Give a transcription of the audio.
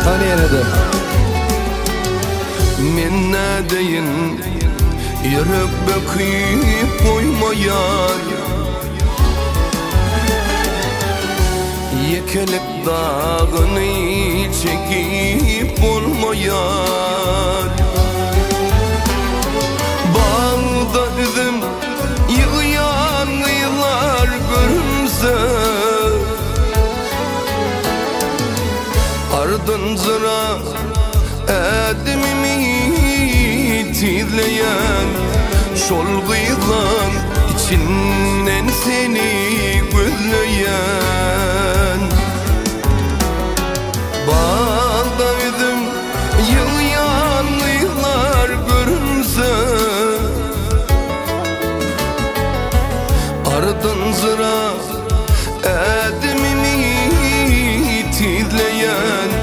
Hani yenede men ne deyin yürek bekip koymayan yekelip dağını çekip olmayan bağda üzüm yığıyan yıllar görünse ardınca edimimi tizleyen şol gıylan içinden seni